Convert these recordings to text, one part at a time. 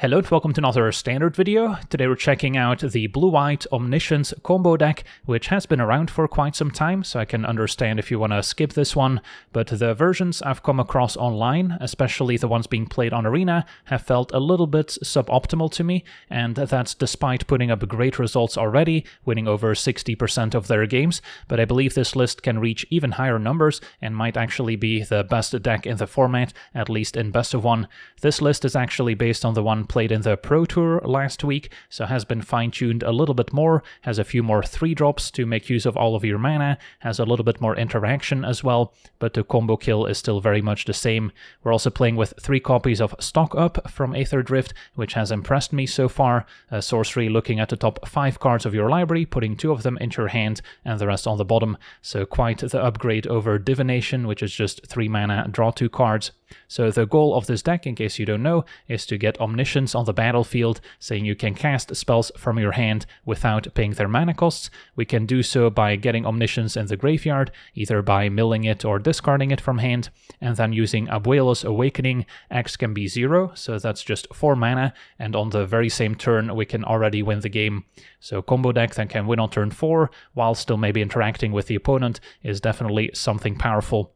Hello and welcome to another standard video. Today we're checking out the blue-white Omniscience combo deck, which has been around for quite some time, so I can understand if you want to skip this one, but the versions I've come across online, especially the ones being played on Arena, have felt a little bit suboptimal to me, and that's despite putting up great results already, winning over 60% of their games, but I believe this list can reach even higher numbers and might actually be the best deck in the format, at least in best of one. This list is actually based on the one played in the Pro Tour last week, so has been fine-tuned a little bit more, has a few more 3-drops to make use of all of your mana, has a little bit more interaction as well, but the combo kill is still very much the same. We're also playing with 3 copies of Stock Up from Aetherdrift, which has impressed me so far. A sorcery looking at the top 5 cards of your library, putting 2 of them into your hand and the rest on the bottom, so quite the upgrade over Divination, which is just 3 mana, draw 2 cards. So the goal of this deck, in case you don't know, is to get Omniscience on the battlefield, saying you can cast spells from your hand without paying their mana costs. We can do so by getting Omniscience in the graveyard, either by milling it or discarding it from hand, and then using Abuelo's Awakening. X can be 0, so that's just 4 mana, and on the very same turn we can already win the game. So combo deck that can win on turn 4, while still maybe interacting with the opponent, is definitely something powerful.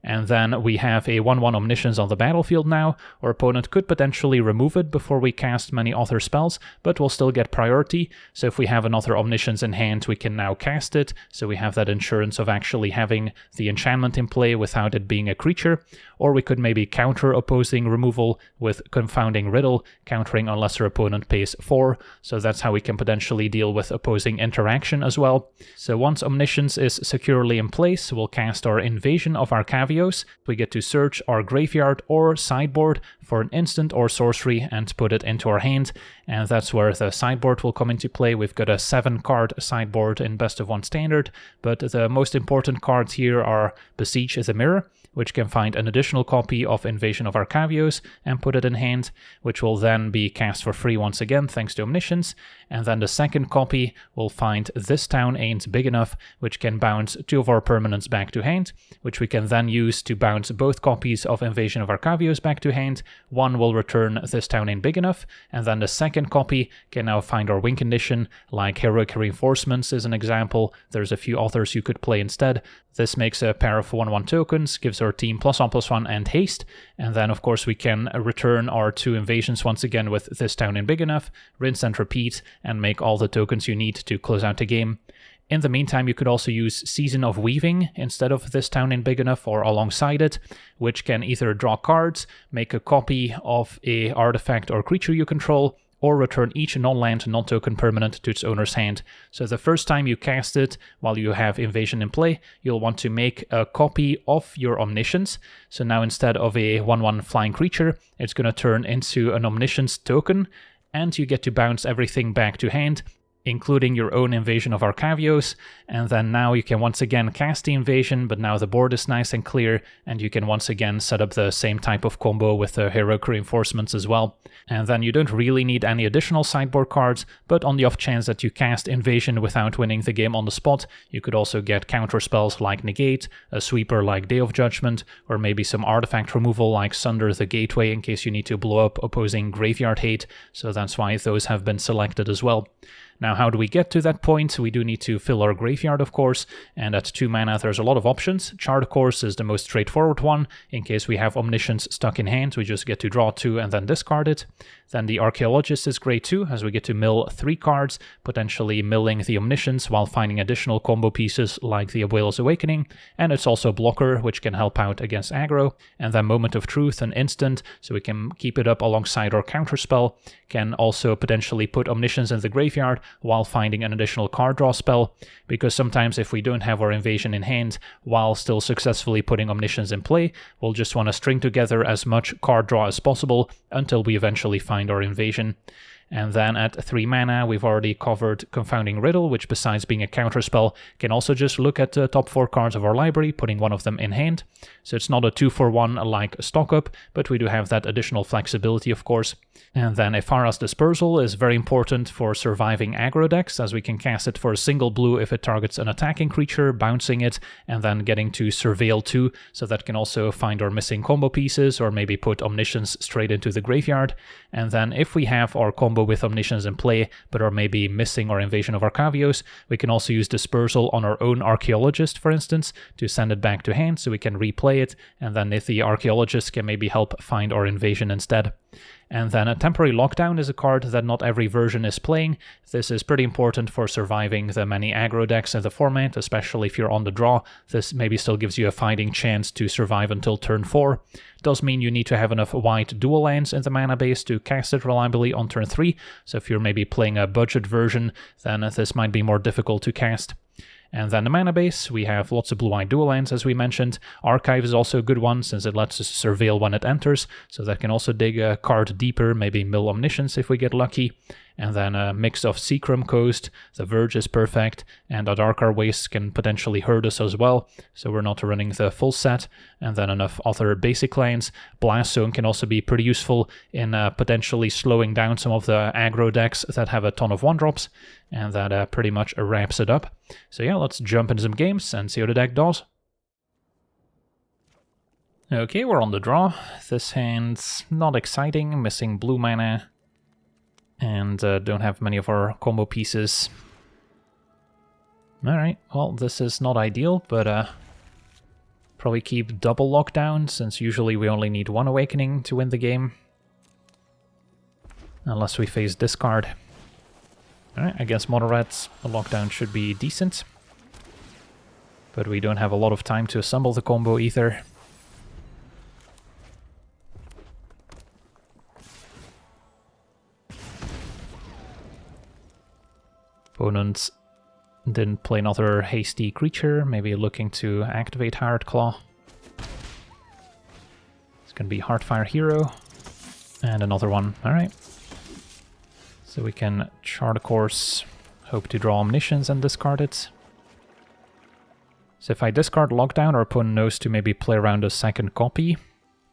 And then we have a 1/1 Omniscience on the battlefield now. Our opponent could potentially remove it before we cast many other spells, but we'll still get priority. So if we have another Omniscience in hand, we can now cast it, so we have that insurance of actually having the enchantment in play without it being a creature. Or we could maybe counter opposing removal with Confounding Riddle, countering unless our opponent pays 4, so that's how we can potentially deal with opposing interaction as well. So once Omniscience is securely in place, we'll cast our Invasion of Arcavios. We get to search our graveyard or sideboard for an instant or sorcery and put it into our hand, and that's where the sideboard will come into play. We've got a 7-card sideboard in Best of 1 Standard, but the most important cards here are Besiege the Mirror, which can find an additional copy of Invasion of Arcavios and put it in hand, which will then be cast for free once again thanks to Omniscience, and then the second copy will find This Town Ain't Big Enough, which can bounce 2 of our permanents back to hand, which we can then use to bounce both copies of Invasion of Arcavios back to hand. One will return This Town Ain't Big Enough, and then the second copy can now find our win condition, like Heroic Reinforcements is an example. There's a few others you could play instead. This makes a pair of 1/1 tokens, gives our team +1/+1 and haste, and then of course we can return our 2 invasions once again with This Town Ain't Big Enough, rinse and repeat, and make all the tokens you need to close out the game. In the meantime, you could also use Season of Weaving instead of This Town Ain't Big Enough or alongside it, which can either draw cards, make a copy of a artifact or creature you control, or return each non-land, non-token permanent to its owner's hand. So the first time you cast it, while you have Invasion in play, you'll want to make a copy of your Omniscience. So now instead of a 1/1 flying creature, it's going to turn into an Omniscience token, and you get to bounce everything back to hand, including your own Invasion of Arcavios, and then now you can once again cast the invasion, but now the board is nice and clear, and you can once again set up the same type of combo with the Heroic Reinforcements as well. And then you don't really need any additional sideboard cards, but on the off chance that you cast Invasion without winning the game on the spot, you could also get counter spells like Negate, a sweeper like Day of Judgment, or maybe some artifact removal like Sunder the Gateway in case you need to blow up opposing graveyard hate, so that's why those have been selected as well. Now, how do we get to that point? We do need to fill our graveyard, of course, and at 2 mana there's a lot of options. Chart Course is the most straightforward one. In case we have Omniscience stuck in hand, we just get to draw 2 and then discard it. Then the Archaeologist is great too, as we get to mill 3 cards, potentially milling the Omniscience while finding additional combo pieces like the Abuelo's Awakening, and it's also a blocker, which can help out against aggro. And then Moment of Truth, an instant, so we can keep it up alongside our counterspell, can also potentially put Omniscience in the graveyard while finding an additional card draw spell, because sometimes if we don't have our invasion in hand while still successfully putting Omniscience in play, we'll just want to string together as much card draw as possible until we eventually find our invasion. And then at 3 mana, we've already covered Confounding Riddle, which besides being a counterspell, can also just look at the top 4 cards of our library, putting one of them in hand. So it's not a 2-for-1 like Stock Up, but we do have that additional flexibility, of course. And then Ephara's Dispersal is very important for surviving aggro decks, as we can cast it for a single blue if it targets an attacking creature, bouncing it, and then getting to Surveil 2, so that can also find our missing combo pieces, or maybe put Omniscience straight into the graveyard. And then if we have our combo with Omniscience in play, but are maybe missing our Invasion of Arcavios, we can also use Dispersal on our own Archaeologist, for instance, to send it back to hand, so we can replay it, and then if the Archaeologist can maybe help find our Invasion instead. And then a Temporary Lockdown is a card that not every version is playing. This is pretty important for surviving the many aggro decks in the format, especially if you're on the draw. This maybe still gives you a fighting chance to survive until turn 4. Does mean you need to have enough white dual lands in the mana base to cast it reliably on turn 3, so if you're maybe playing a budget version, then this might be more difficult to cast. And then the mana base, we have lots of blue-white dual lands, as we mentioned. Archive is also a good one, since it lets us surveil when it enters, so that can also dig a card deeper, maybe mill Omniscience if we get lucky. And then a mix of Seacrum Coast, the Verge is perfect, and a Dark Waste can potentially hurt us as well, so we're not running the full set. And then enough other basic lands. Blast Zone can also be pretty useful in potentially slowing down some of the aggro decks that have a ton of 1-drops, and that pretty much wraps it up. So yeah, let's jump into some games and see how the deck does. Okay, we're on the draw. This hand's not exciting, missing blue mana, and don't have many of our combo pieces. Alright, well, this is not ideal, but probably keep double lockdown, since usually we only need 1 awakening to win the game. Unless we face discard. Alright, against Mono Reds, a lockdown should be decent. But we don't have a lot of time to assemble the combo either. Opponent didn't play another hasty creature, maybe looking to activate Hired Claw. It's going to be Heartfire Hero. And another one, alright. So we can chart a course, hope to draw Omniscience and discard it. So if I discard Lockdown, our opponent knows to maybe play around a second copy.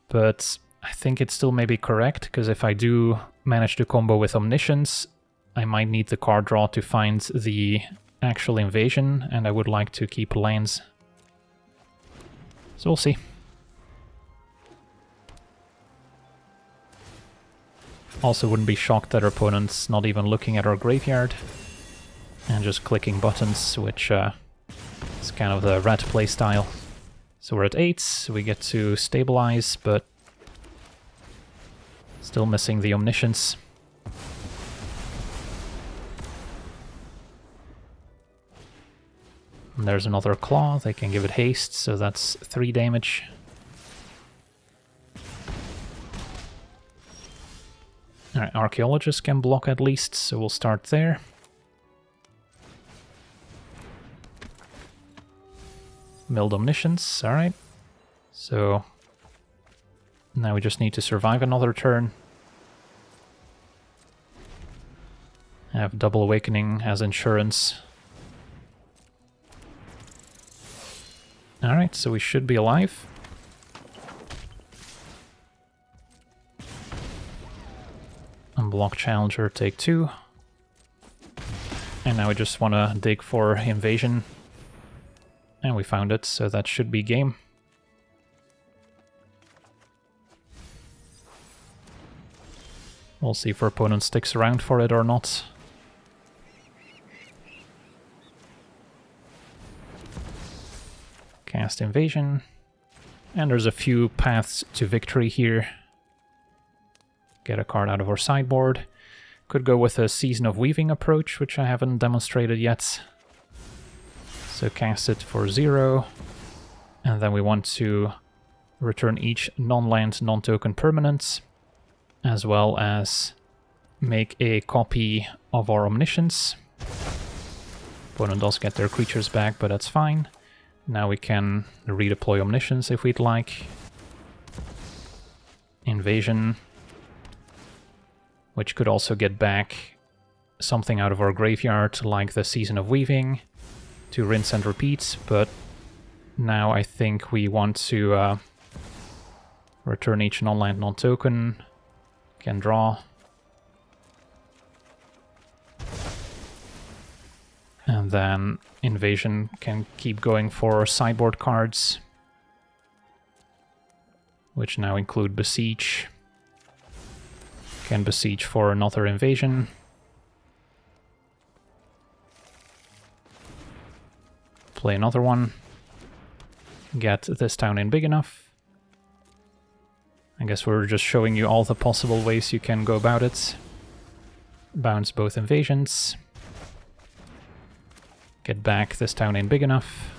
But I think it's still maybe correct, because if I do manage to combo with Omniscience, I might need the card draw to find the actual invasion, and I would like to keep lands. So we'll see. Also wouldn't be shocked that our opponent's not even looking at our graveyard and just clicking buttons, which is kind of the red play style. So we're at 8, so we get to stabilize, but still missing the Omniscience. And there's another Claw, they can give it haste, so that's 3 damage. Alright, Archaeologist can block at least, so we'll start there. Milled Omniscience, alright. So now we just need to survive another turn. Have Double Awakening as insurance. Alright, so we should be alive. Unblock Challenger, take 2. And now we just want to dig for Invasion. And we found it, so that should be game. We'll see if our opponent sticks around for it or not. Cast Invasion. And there's a few paths to victory here. Get a card out of our sideboard. Could go with a Season of Weaving approach, which I haven't demonstrated yet. So cast it for 0. And then we want to return each non-land, non-token permanent, as well as make a copy of our Omniscience. Opponent does get their creatures back, but that's fine. Now we can redeploy Omniscience if we'd like. Invasion. which could also get back something out of our graveyard, like the Season of Weaving, to rinse and repeat, but now I think we want to return each non-land non-token, can draw. And then Invasion can keep going for sideboard cards, which now include Besiege. Can Besiege for another Invasion. Play another one. Get this town in big enough. I guess we're just showing you all the possible ways you can go about it. Bounce both invasions. Get back this town in big enough.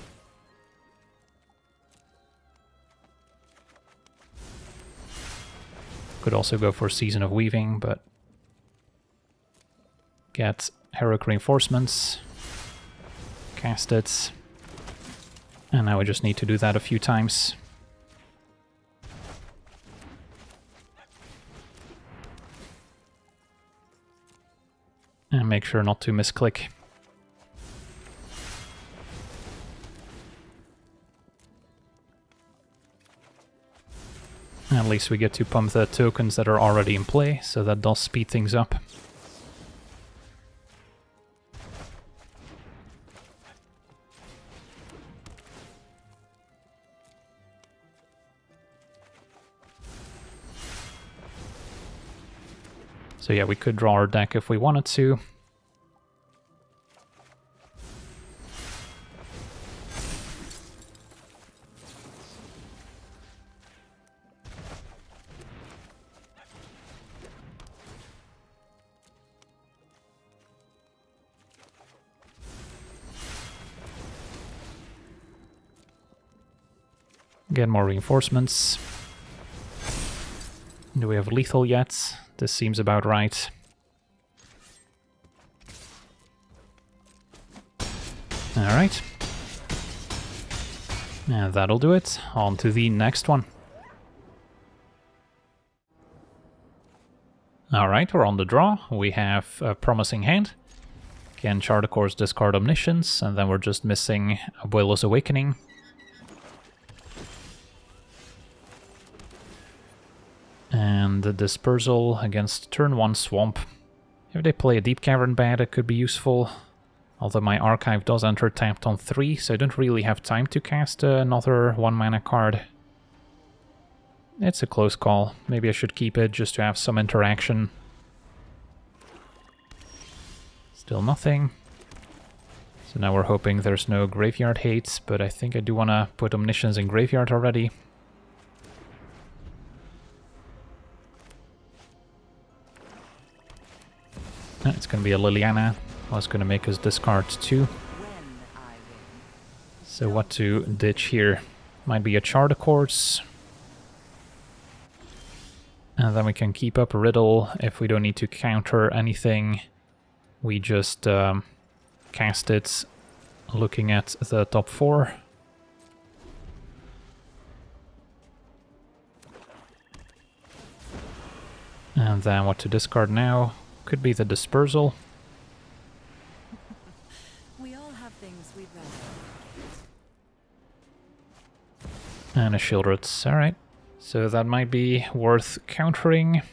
Could also go for Season of Weaving, but get Heroic Reinforcements. Cast it. And now we just need to do that a few times. And make sure not to misclick. At least we get to pump the tokens that are already in play, so that does speed things up. So yeah, we could draw our deck if we wanted to. Get more reinforcements. Do we have lethal yet? This seems about right. Alright. And that'll do it. On to the next one. Alright, we're on the draw. We have a promising hand. Can chart a course, discard Omniscience, and then we're just missing Abuelo's Awakening. And the Dispersal against turn 1 Swamp. If they play a Deep Cavern Bat, it could be useful. Although my Archive does enter tapped on 3, so I don't really have time to cast another 1-mana card. It's a close call. Maybe I should keep it just to have some interaction. Still nothing. So now we're hoping there's no Graveyard Hate, but I think I do want to put Omniscience in Graveyard already. It's going to be a Liliana. I was going to make us discard 2. So what to ditch here? Might be a Chart a Course. And then we can keep up a Riddle. If we don't need to counter anything, we just cast it looking at the top 4. And then what to discard now? Could be the Dispersal. We all have things we'd rather. And a Shieldred. Alright. So that might be worth countering.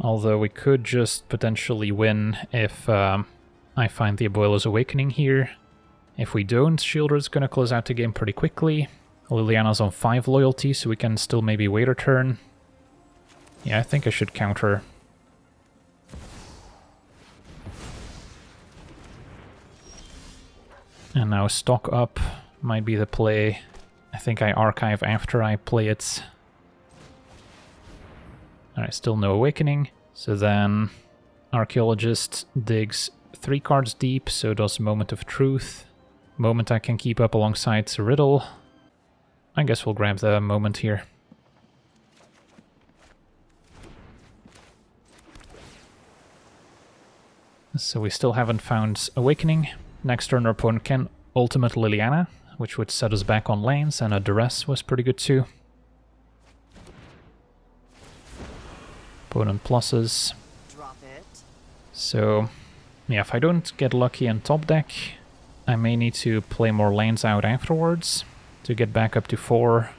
Although we could just potentially win if I find the Abuelo's Awakening here. If we don't, Shieldred's gonna close out the game pretty quickly. Liliana's on 5 loyalty, so we can still maybe wait a turn. Yeah, I think I should counter. And now stock up might be the play. I think I archive after I play it. Alright, still no Awakening. So then Archaeologist digs 3 cards deep, so does Moment of Truth. Moment I can keep up alongside Riddle. I guess we'll grab the Moment here. So we still haven't found Awakening. Next turn our opponent can ultimate Liliana, which would set us back on lanes, and a Duress was pretty good too. Opponent pluses. Drop it. So, yeah, if I don't get lucky on top deck, I may need to play more lands out afterwards to get back up to 4.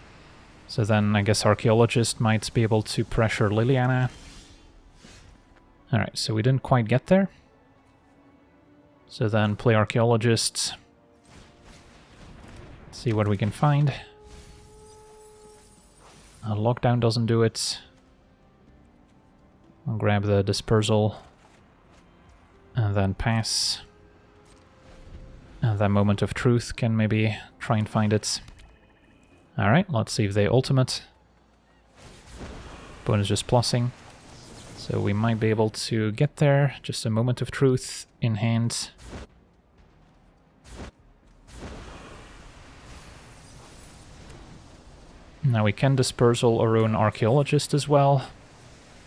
So then I guess Archaeologist might be able to pressure Liliana. Alright, so we didn't quite get there. So then play Archaeologist. See what we can find. Lockdown doesn't do it. I'll grab the Dispersal. And then pass. And that Moment of Truth can maybe try and find it. Alright, let's see if they ultimate. Opponent's just plussing. So we might be able to get there. Just a Moment of Truth in hand. Now we can Dispersal our own Archaeologist as well.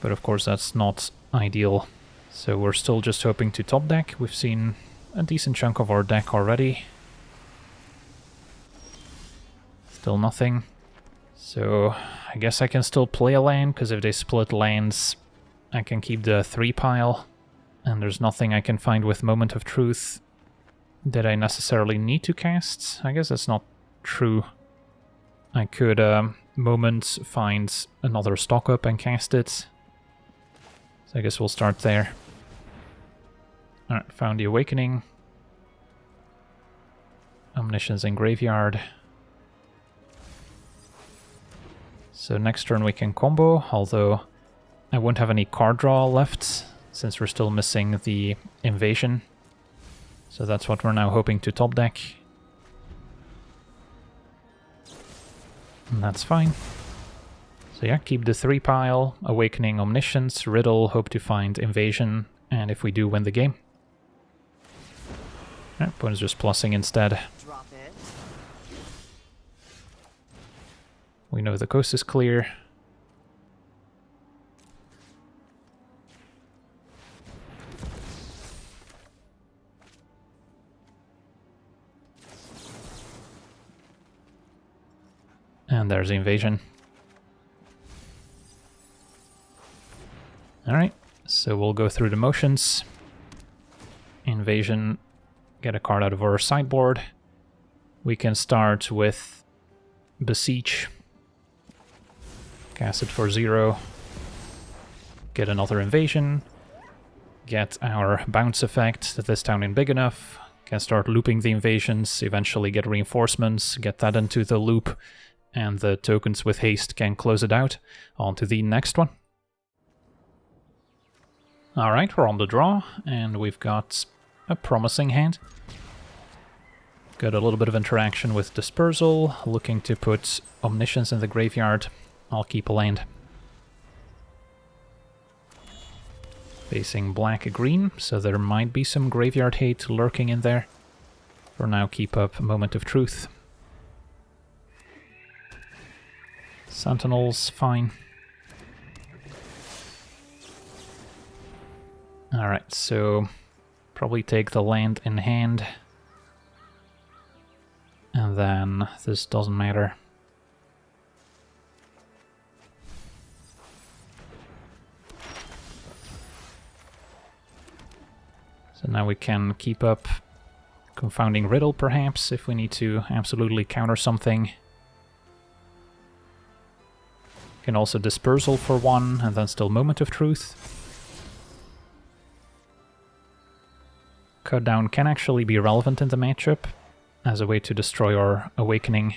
But of course that's not ideal. So we're still just hoping to top deck. We've seen a decent chunk of our deck already. Still nothing. So I guess I can still play a land, because if they split lands, I can keep the 3 pile. And there's nothing I can find with Moment of Truth that I necessarily need to cast. I guess that's not true. I could Moment find another stock up and cast it. So I guess we'll start there. Alright, found the Awakening. Omniscience in Graveyard. So next turn we can combo, although I won't have any card draw left, since we're still missing the Invasion. So that's what we're now hoping to top deck. And that's fine. So yeah, keep the 3 pile, Awakening, Omniscience, Riddle, hope to find Invasion, and if we do, win the game. Alright, opponent's just plussing instead. Drop it. We know the coast is clear. And there's the Invasion. Alright, so we'll go through the motions. Invasion, get a card out of our sideboard. We can start with Beseech. Cast it for 0. Get another Invasion. Get our bounce effect, this town in big enough. Can start looping the invasions, eventually get reinforcements, get that into the loop. And the tokens with haste can close it out. On to the next one. Alright, we're on the draw, and we've got a promising hand. Got a little bit of interaction with Dispersal, looking to put Omniscience in the graveyard. I'll keep a land. Facing black-green, so there might be some graveyard hate lurking in there. For now, keep up Moment of Truth. Sentinels, fine. Alright, so probably take the land in hand. And then this doesn't matter. So now we can keep up Confounding Riddle, perhaps, if we need to absolutely counter something. Can also Dispersal for 1, and then still Moment of Truth. Cut down can actually be relevant in the matchup, as a way to destroy our Awakening.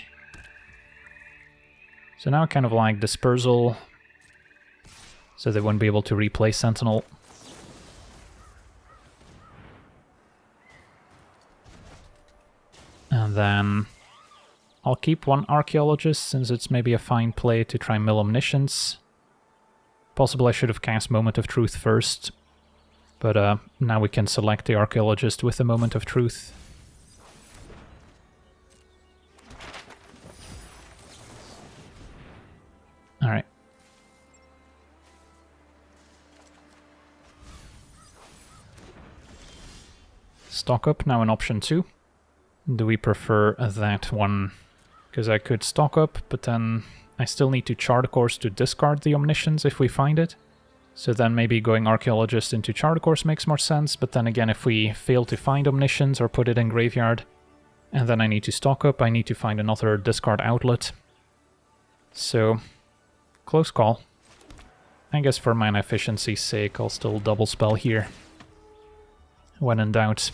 So now I kind of like Dispersal, so they won't be able to replay Sentinel. And then I'll keep one Archaeologist, since it's maybe a fine play to try mill Omniscience. Possible I should have cast Moment of Truth first, but now we can select the Archaeologist with the Moment of Truth. Alright. Stock up now in option 2. Do we prefer that one? Because I could stock up, but then I still need to chart a course to discard the Omniscience if we find it. So then maybe going Archaeologist into Chart Course makes more sense, but then again, if we fail to find Omniscience or put it in Graveyard, and then I need to stock up, I need to find another discard outlet. So, close call. I guess for mana efficiency's sake, I'll still double spell here. When in doubt.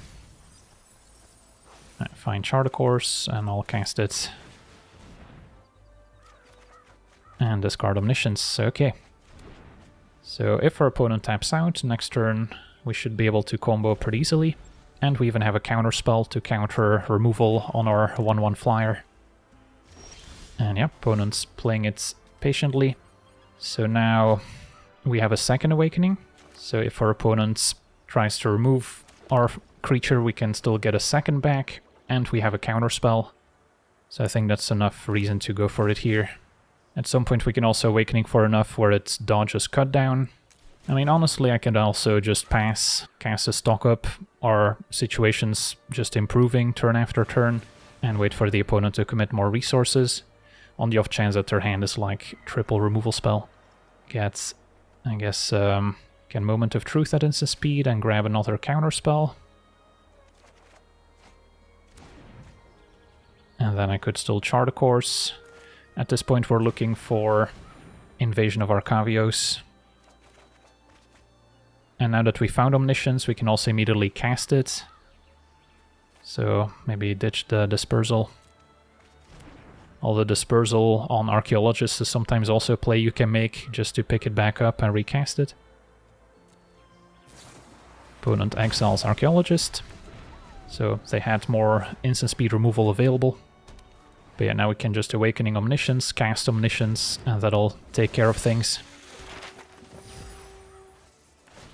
Find Chart Course, and I'll cast it. And discard Omniscience, okay. So if our opponent taps out, next turn we should be able to combo pretty easily. And we even have a counter spell to counter removal on our 1/1 flyer. And yeah, opponent's playing it patiently. So now we have a second awakening. So if our opponent tries to remove our creature, we can still get a second back. And we have a counter spell. So I think that's enough reason to go for it here. At some point we can also Awakening for enough where it dodges Cut Down. I mean, honestly, I could also just pass, cast a stock up, our situation's just improving turn after turn, and wait for the opponent to commit more resources, on the off chance that their hand is like triple removal spell. Gets, I guess, can Moment of Truth at instant speed and grab another counter spell. And then I could still Chart a Course. At this point we're looking for Invasion of Arcavios. And now that we found Omniscience, we can also immediately cast it. So maybe ditch the Dispersal. Although Dispersal on Archaeologist is sometimes also a play you can make just to pick it back up and recast it. Opponent exiles Archaeologist. So they had more instant speed removal available. But yeah, now we can just Awakening Omniscience, cast Omniscience, and that'll take care of things.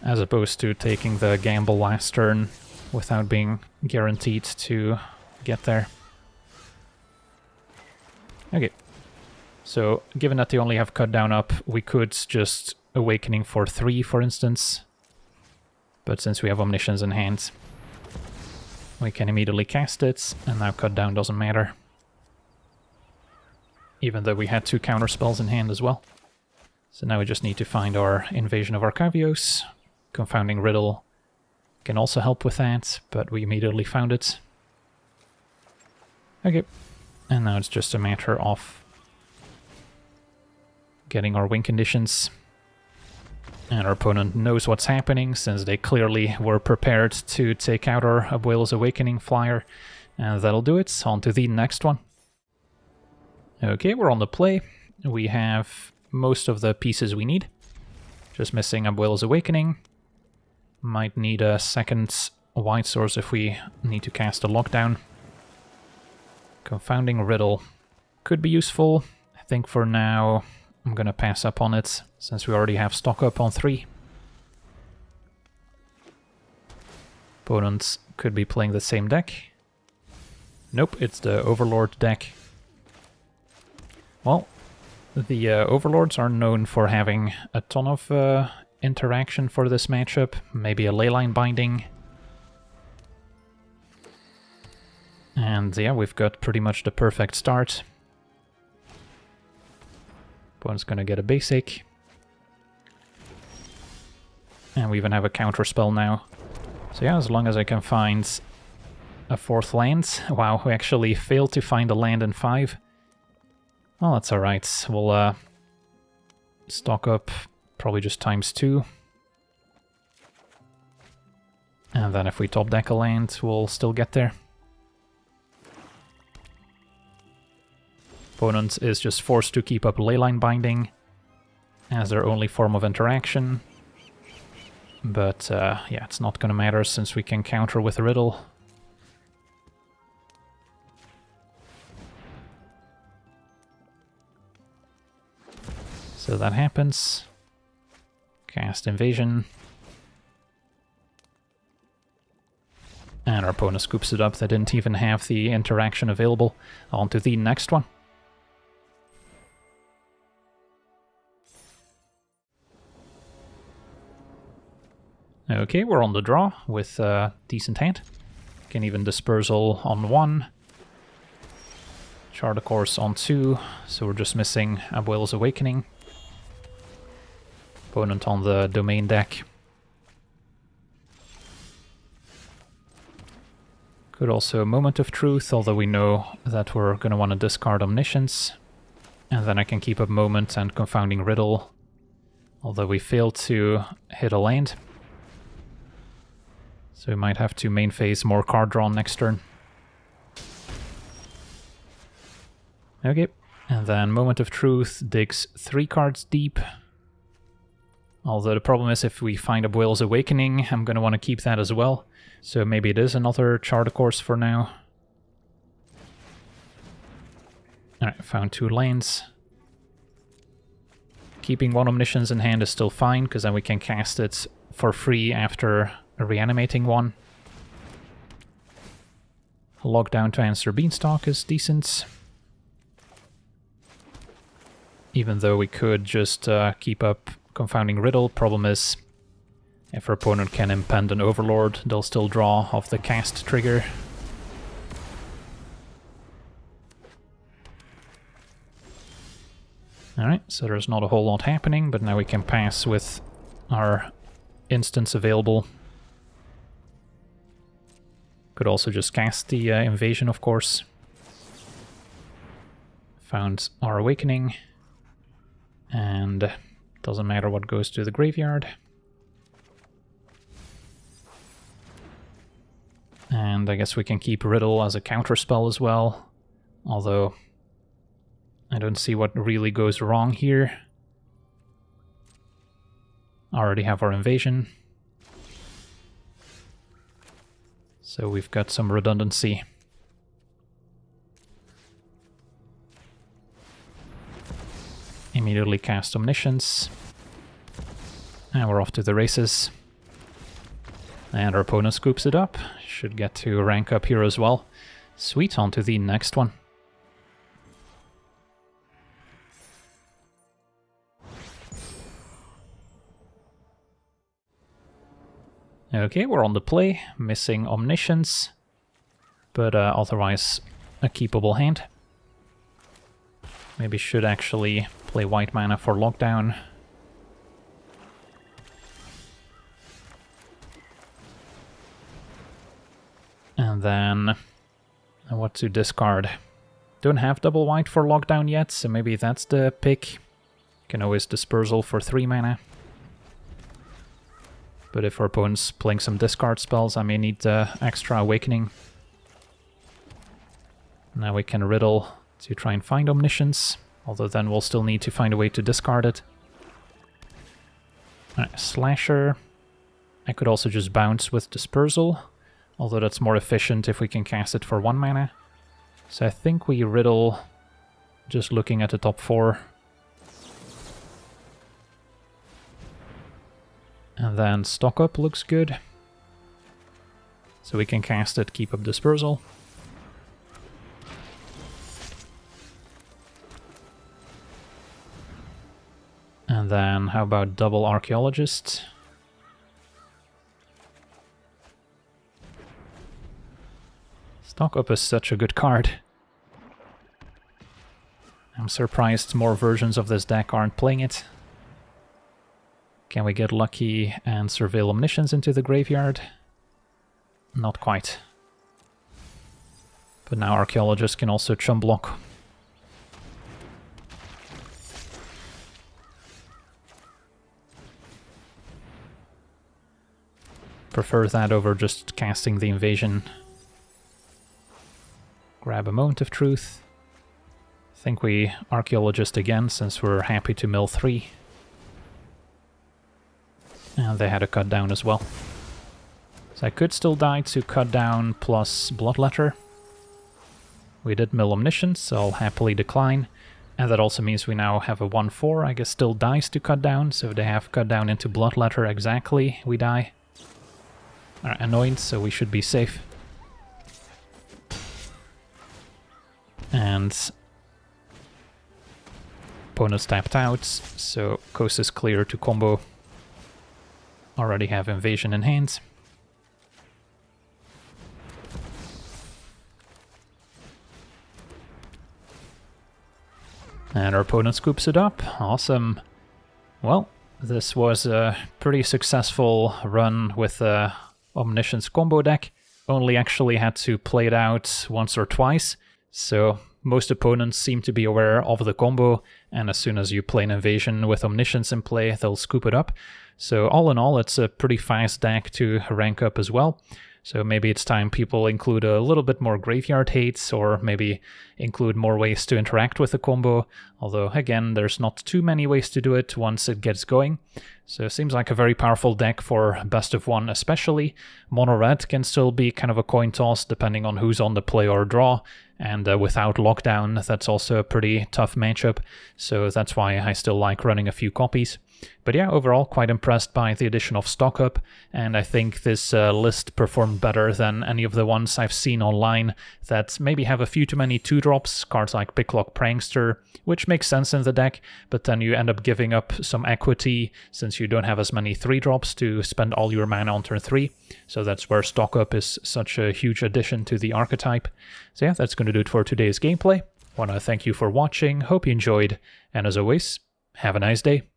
As opposed to taking the gamble last turn without being guaranteed to get there. Okay. So, given that they only have Cut Down up, we could just Awakening for 3, for instance. But since we have Omniscience in hand, we can immediately cast it, and now Cut Down doesn't matter. Even though we had 2 counter spells in hand as well. So now we just need to find our Invasion of Arcavios. Confounding Riddle can also help with that, but we immediately found it. Okay, and now it's just a matter of getting our win conditions. And our opponent knows what's happening, since they clearly were prepared to take out our Abuela's Awakening flyer. And that'll do it. On to the next one. Okay, we're on the play. We have most of the pieces we need. Just missing Abuela's Awakening. Might need a second white source if we need to cast a lockdown. Confounding Riddle could be useful. I think for now I'm gonna pass up on it, since we already have stock up on 3. Opponents could be playing the same deck. Nope, it's the Overlord deck. Well, the Overlords are known for having a ton of interaction for this matchup. Maybe a Leyline Binding. And yeah, we've got pretty much the perfect start. Opponent's gonna get a basic. And we even have a counter spell now. So yeah, as long as I can find a 4th land. Wow, we actually failed to find a land in 5. Well, that's alright. We'll stock up probably just ×2. And then if we top deck a land, we'll still get there. Opponent is just forced to keep up Leyline Binding as their only form of interaction. But yeah, it's not gonna matter since we can counter with a Riddle. So that happens. Cast Invasion. And our opponent scoops it up. They didn't even have the interaction available. On to the next one. Okay, we're on the draw with a decent hand. Can even Dispersal on 1. Chart a Course on 2. So we're just missing Abuela's Awakening. Opponent on the domain deck. Could also Moment of Truth, although we know that we're going to want to discard Omniscience. And then I can keep up Moment and Confounding Riddle, although we failed to hit a land. So we might have to main phase more card draw next turn. Okay, and then Moment of Truth digs 3 cards deep. Although the problem is if we find a Whale's Awakening, I'm going to want to keep that as well. So maybe it is another Chart a Course for now. Alright, found 2 lanes. Keeping 1 Omniscience in hand is still fine, because then we can cast it for free after reanimating 1. Lockdown to answer Beanstalk is decent. Even though we could just keep up Confounding Riddle. Problem is, if our opponent can impend an Overlord, they'll still draw off the cast trigger. Alright, so there's not a whole lot happening, but now we can pass with our instants available. Could also just cast the Invasion, of course. Found our Awakening. And doesn't matter what goes to the graveyard. And I guess we can keep Riddle as a counterspell as well. Although I don't see what really goes wrong here. Already have our Invasion. So we've got some redundancy. Immediately cast Omniscience. And we're off to the races. And our opponent scoops it up. Should get to rank up here as well. Sweet, on to the next one. Okay, we're on the play. Missing Omniscience. But otherwise a keepable hand. Maybe should actually play white mana for Lockdown. And then what to discard. Don't have double white for Lockdown yet, so maybe that's the pick. Can always Dispersal for 3 mana. But if our opponent's playing some discard spells, I may need extra Awakening. Now we can Riddle to try and find Omniscience, although then we'll still need to find a way to discard it. Alright, Slasher. I could also just bounce with Dispersal, although that's more efficient if we can cast it for 1 mana. So I think we Riddle, just looking at the top 4. And then Stock Up looks good. So we can cast it, keep up Dispersal. And then how about double Archaeologist? Stock Up is such a good card. I'm surprised more versions of this deck aren't playing it. Can we get lucky and Surveil Omniscience into the graveyard? Not quite. But now Archaeologist can also chum block. Prefer that over just casting the Invasion. Grab a Moment of Truth. I think we Archaeologist again, since we're happy to mill 3. And they had a cut down as well. So I could still die to cut down plus Bloodletter. We did mill Omniscience, so I'll happily decline. And that also means we now have a 1/4, I guess still dies to cut down, so if they have cut down into Bloodletter exactly, we die. Alright, annoyed, so we should be safe. And opponent's tapped out, so Coast is clear to combo. Already have Invasion in hand. And our opponent scoops it up. Awesome. Well, This was a pretty successful run with the Omniscience combo deck. Only actually had to play it out once or twice, so most opponents seem to be aware of the combo, and as soon as you play an invasion with Omniscience in play, they'll scoop it up. So all in all, it's a pretty fast deck to rank up as well. So maybe it's time people include a little bit more graveyard hates, or maybe include more ways to interact with the combo, although again, there's not too many ways to do it once it gets going. So it seems like a very powerful deck for best of one especially. Mono red can still be kind of a coin toss depending on who's on the play or draw, and without lockdown, that's also a pretty tough matchup, so that's why I still like running a few copies. But yeah, overall quite impressed by the addition of Stock Up, and I think this list performed better than any of the ones I've seen online that maybe have a few too many 2-drops, cards like Picklock Prankster, which makes sense in the deck, but then you end up giving up some equity since you don't have as many 3-drops to spend all your mana on turn 3, so that's where Stock Up is such a huge addition to the archetype. So yeah, that's going to do it for today's gameplay. Want to thank you for watching, hope you enjoyed, and as always, have a nice day.